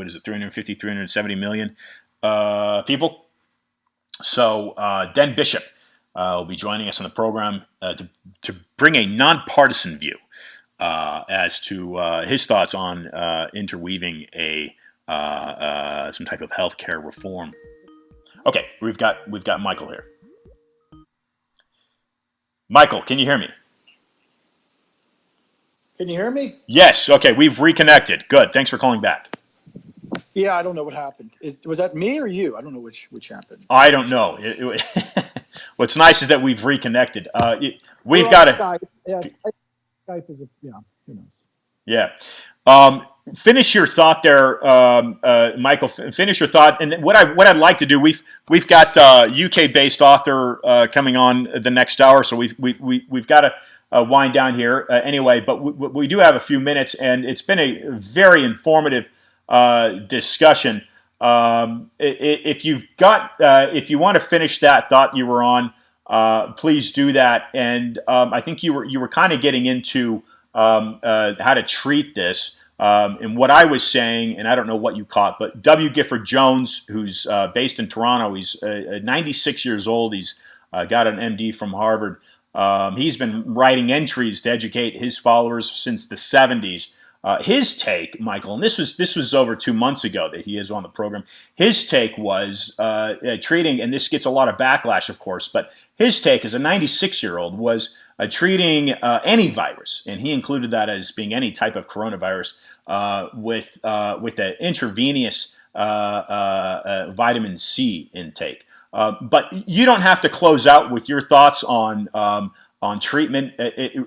million people. So Den Bishop will be joining us on the program to bring a nonpartisan view as to his thoughts on interweaving some type of healthcare reform. Okay, we've got Michael here. Michael, can you hear me? Can you hear me? Yes. Okay, we've reconnected. Good. Thanks for calling back. Yeah, I don't know what happened. Was that me or you? I don't know which happened. I don't know. What's nice is that we've reconnected. We're We've on got to, Skype. Yeah, Skype is who knows. yeah. Finish your thought there, Michael. Finish your thought, and what I'd like to do. We've got UK based author coming on the next hour, so we've got to wind down here anyway. But we do have a few minutes, and it's been a very informative discussion. If if you want to finish that thought you were on, please do that. And I think you were kind of getting into how to treat this. And what I was saying, and I don't know what you caught, but W. Gifford Jones, who's based in Toronto, he's 96 years old. He's got an MD from Harvard. He's been writing entries to educate his followers since the 70s. His take, Michael, and this was over 2 months ago that he is on the program. His take was treating, and this gets a lot of backlash, of course, but his take as a 96-year-old was treating any virus, and he included that as being any type of coronavirus with an intravenous vitamin C intake. But you don't have to close out with your thoughts on treatment.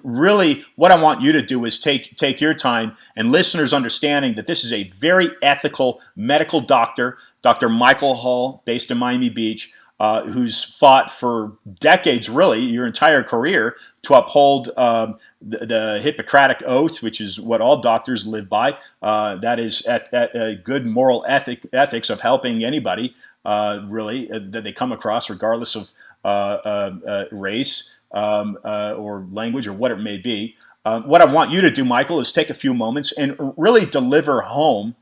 Really, what I want you to do is take your time, and listeners understanding that this is a very ethical medical doctor, Dr. Michael Hull, based in Miami Beach, who's fought for decades, really, your entire career, to uphold the Hippocratic Oath, which is what all doctors live by. That is at a good moral ethics of helping anybody, really, that they come across, regardless of race or language or what it may be. What I want you to do, Michael, is take a few moments and really deliver home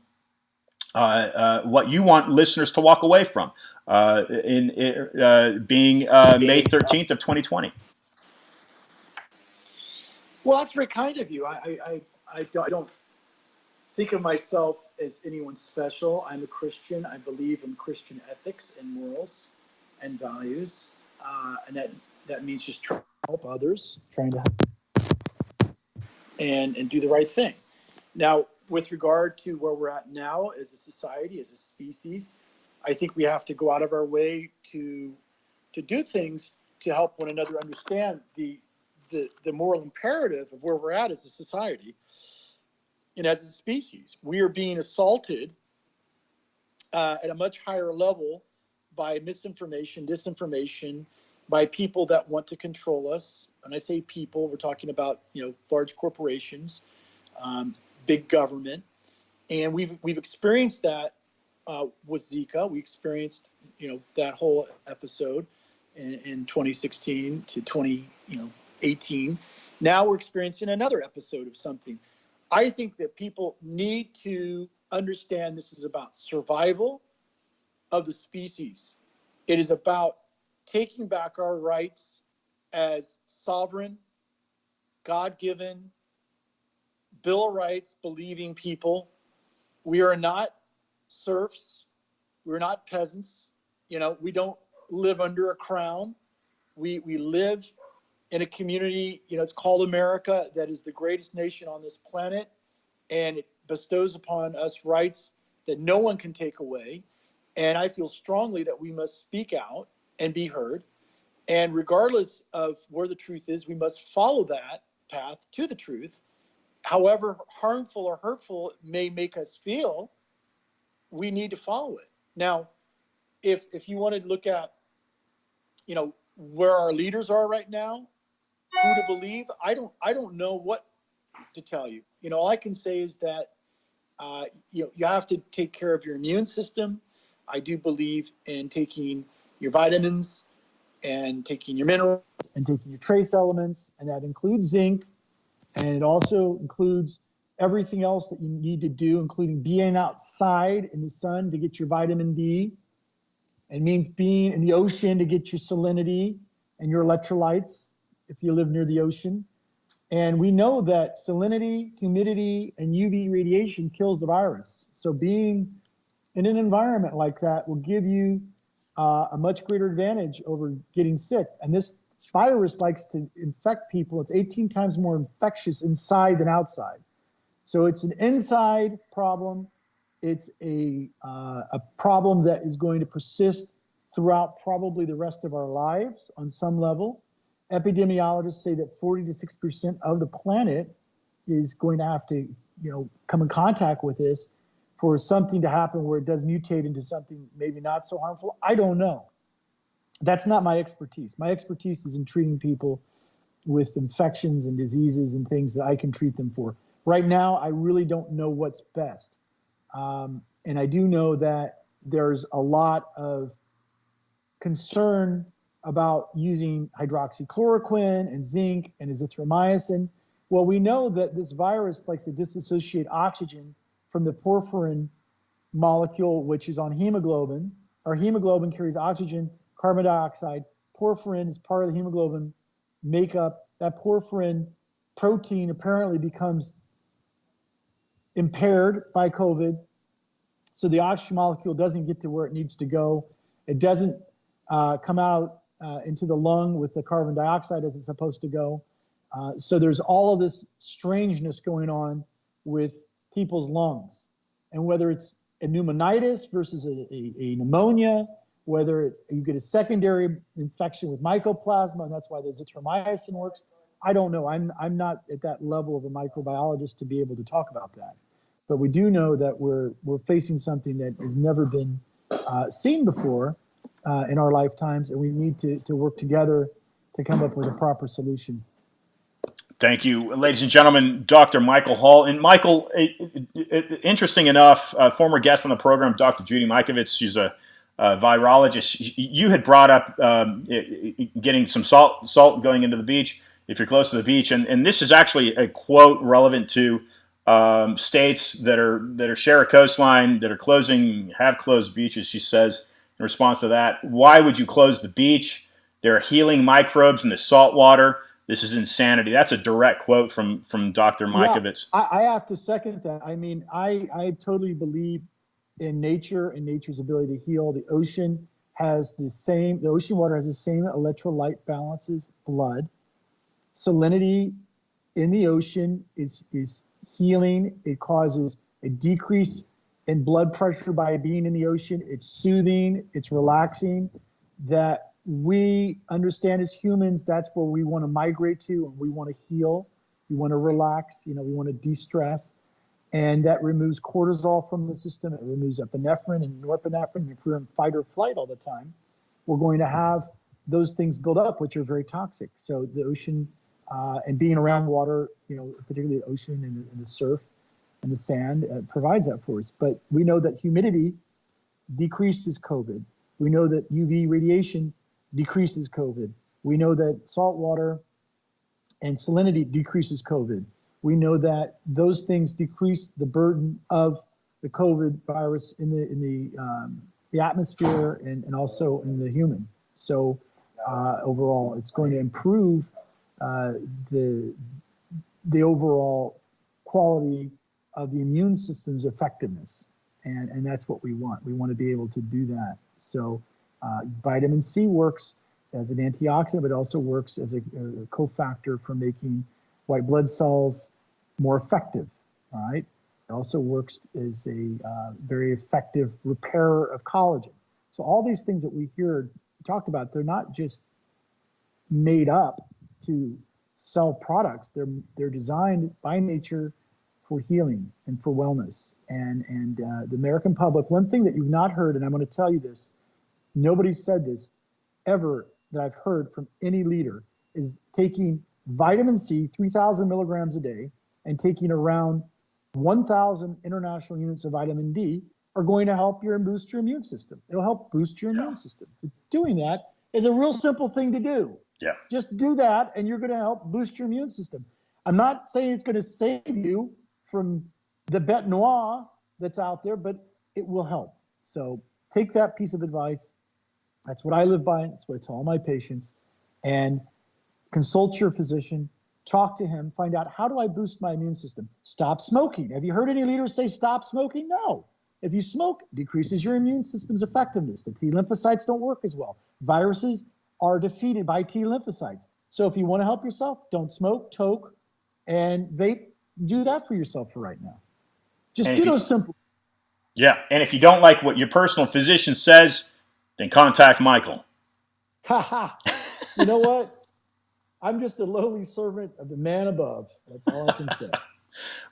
what you want listeners to walk away from in being May 13th of 2020. Well, that's very kind of you. I don't think of myself as anyone special. I'm a Christian. I believe in Christian ethics and morals and values, and that means just trying to help others, trying to help and do the right thing. Now, with regard to where we're at now as a society, as a species, I think we have to go out of our way to do things to help one another understand the moral imperative of where we're at as a society and as a species. We are being assaulted at a much higher level by misinformation, disinformation, by people that want to control us. When I say people, we're talking about large corporations, big government, and we've experienced that with Zika. We experienced that whole episode in 2016 to 2018. Now we're experiencing another episode of something. I think that people need to understand this is about survival of the species. It is about taking back our rights as sovereign, God-given, Bill of Rights believing people. We are not serfs. We're not peasants. We don't live under a crown. We live in a community, it's called America, that is the greatest nation on this planet, and it bestows upon us rights that no one can take away. And I feel strongly that we must speak out and be heard. And regardless of where the truth is, we must follow that path to the truth. However harmful or hurtful it may make us feel, we need to follow it. Now, if you want to look at, where our leaders are right now, who to believe, I don't know what to tell you. All I can say is that you have to take care of your immune system. I do believe in taking your vitamins and taking your minerals and taking your trace elements, and that includes zinc, and it also includes everything else that you need to do, including being outside in the sun to get your vitamin D. It means being in the ocean to get your salinity and your electrolytes if you live near the ocean. And we know that salinity, humidity, and UV radiation kills the virus. So being in an environment like that will give you a much greater advantage over getting sick. And this virus likes to infect people. It's 18 times more infectious inside than outside. So it's an inside problem. It's a problem that is going to persist throughout probably the rest of our lives on some level. Epidemiologists say that 40 to 60% of the planet is going to have to, come in contact with this for something to happen where it does mutate into something maybe not so harmful. I don't know. That's not my expertise. My expertise is in treating people with infections and diseases and things that I can treat them for. Right now, I really don't know what's best. And I do know that there's a lot of concern about using hydroxychloroquine and zinc and azithromycin. Well, we know that this virus likes to disassociate oxygen from the porphyrin molecule, which is on hemoglobin. Our hemoglobin carries oxygen, carbon dioxide. Porphyrin is part of the hemoglobin makeup. That porphyrin protein apparently becomes impaired by COVID. So the oxygen molecule doesn't get to where it needs to go. It doesn't come out into the lung with the carbon dioxide as it's supposed to go. So there's all of this strangeness going on with people's lungs. And whether it's a pneumonitis versus a pneumonia, whether you get a secondary infection with mycoplasma, and that's why the azithromycin works, I don't know. I'm not at that level of a microbiologist to be able to talk about that. But we do know that we're facing something that has never been seen before in our lifetimes, and we need to work together to come up with a proper solution. Thank you, ladies and gentlemen, Dr. Michael Hall. And Michael, interesting enough, former guest on the program, Dr. Judy Mikovits, she's a virologist. You had brought up getting some salt going into the beach if you're close to the beach, and this is actually a quote relevant to states that share a coastline that have closed beaches. She says in response to that, "Why would you close the beach? There are healing microbes in the salt water. This is insanity." That's a direct quote from Dr. Mikovits. Yeah, I have to second that. I mean, I totally believe in nature and nature's ability to heal. The ocean water has the same electrolyte balance as blood. Salinity in the ocean is healing. It causes a decrease in blood pressure by being in the ocean. It's soothing, it's relaxing. That we understand as humans, that's where we want to migrate to, and we want to heal. We want to relax, we want to de-stress. And that removes cortisol from the system. It removes epinephrine and norepinephrine. If we're in fight or flight all the time, we're going to have those things build up, which are very toxic. So the ocean and being around water, particularly the ocean and the surf and the sand provides that for us. But we know that humidity decreases COVID. We know that UV radiation decreases COVID. We know that salt water and salinity decreases COVID. We know that those things decrease the burden of the COVID virus in the atmosphere and also in the human. So overall, it's going to improve the overall quality of the immune system's effectiveness. And that's what we want. We want to be able to do that. So vitamin C works as an antioxidant, but also works as a cofactor for making white blood cells more effective. All right. It also works as a very effective repairer of collagen. So all these things that we talked about, they're not just made up to sell products. They're designed by nature for healing and for wellness. And the American public, one thing that you've not heard, and I'm going to tell you this, nobody said this ever that I've heard from any leader, is taking vitamin C, 3,000 milligrams a day, and taking around 1,000 international units of vitamin D are going to help boost your immune system. It'll help boost your immune system. So doing that is a real simple thing to do. Yeah. Just do that, and you're going to help boost your immune system. I'm not saying it's going to save you from the bête noire that's out there, but it will help. So take that piece of advice. That's what I live by. That's what I tell all my patients. And consult your physician, talk to him, find out, how do I boost my immune system? Stop smoking. Have you heard any leaders say stop smoking? No. If you smoke, it decreases your immune system's effectiveness. The T lymphocytes don't work as well. Viruses are defeated by T lymphocytes. So if you want to help yourself, don't smoke, toke, and vape. Do that for yourself for right now. Just do those simple. Yeah, and if you don't like what your personal physician says, then contact Michael. Ha ha. You know what? I'm just a lowly servant of the man above. That's all I can say.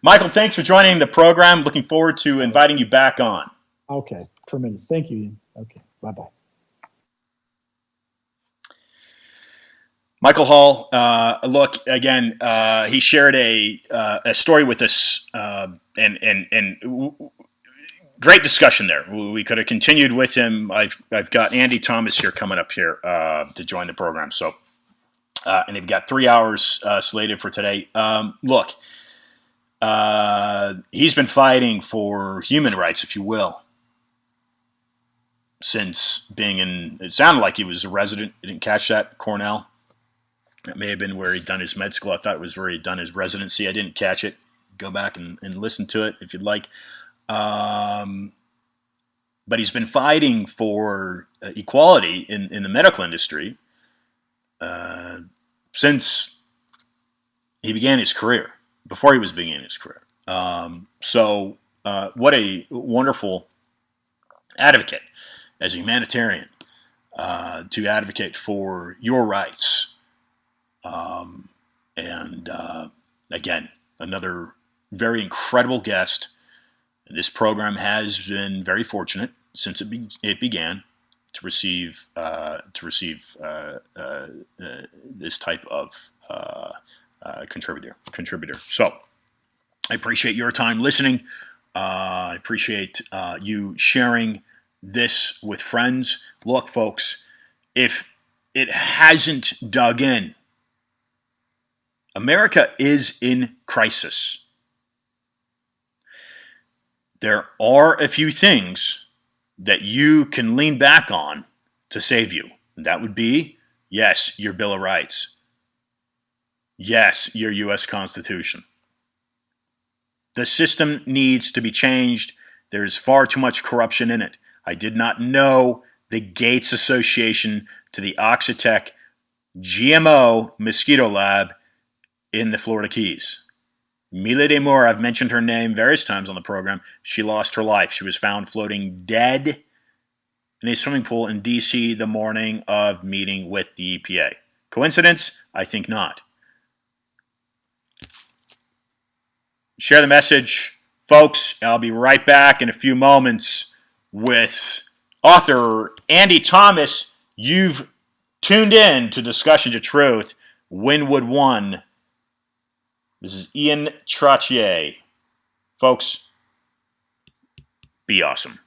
Michael, thanks for joining the program. Looking forward to inviting you back on. Okay, tremendous. Thank you, Ian. Okay, bye-bye. Michael Hall, look again. He shared a story with us, and great discussion there. We could have continued with him. I've got Andy Thomas here coming up here to join the program. So, and they've got 3 hours slated for today. Look, he's been fighting for human rights, if you will, since being in. It sounded like he was a resident. You didn't catch that, Cornell. That may have been where he'd done his med school. I thought it was where he'd done his residency. I didn't catch it. Go back and listen to it if you'd like. But he's been fighting for equality in the medical industry since he began his career, before he was beginning his career. So what a wonderful advocate as a humanitarian to advocate for your rights. Again, another very incredible guest. This program has been very fortunate since it began to receive this type of contributor. So I appreciate your time listening. I appreciate you sharing this with friends. Look, folks, if it hasn't dug in, America is in crisis. There are a few things that you can lean back on to save you. And that would be, yes, your Bill of Rights. Yes, your U.S. Constitution. The system needs to be changed. There is far too much corruption in it. I did not know the Gates Association to the Oxitec GMO mosquito lab in the Florida Keys. Mila de Moore, I've mentioned her name various times on the program. She lost her life. She was found floating dead in a swimming pool in D.C. the morning of meeting with the EPA. Coincidence? I think not. Share the message. Folks, I'll be right back in a few moments with author Andy Thomas. You've tuned in to Discussions of Truth, Winwood One. This is Ian Trottier. Folks, be awesome.